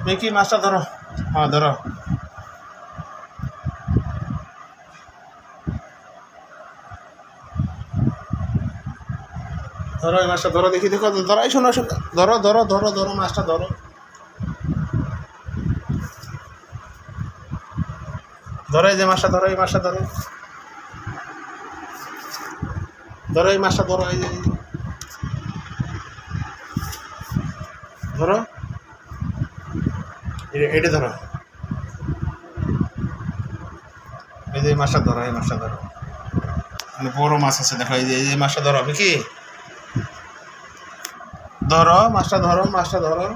Mickey মাছটা ধরো। হ্যাঁ ধরো। ধরো এই মাছটা ধরো, দেখি দেখো ধরো, এই শোনো শোনো, ধরো ধরো ধরো ধরো মাছটা ধরো। ধরো এই যে মাছটা ধরো, এই মাছটা ধরো, ধরো এই মাছটা ধরো, এই যে ধরো, এটা ধরো, এই যে মাছটা ধরো, এই মাছটা ধরো, মানে বড় মাছ আছে দেখো, এই যে মাছটা ধরো কি, ধরো মাছটা ধরো, মাছটা ধরো,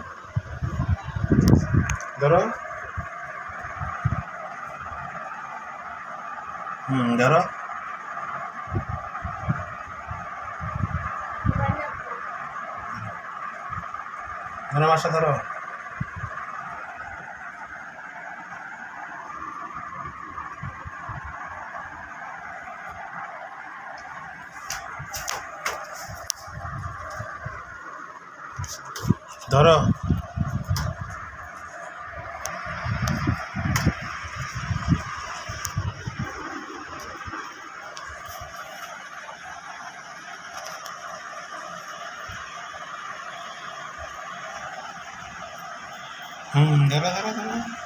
ধরো, ধরো, ধরো মাছটা ধরো। ধরো। ধরো ধরো ধরো।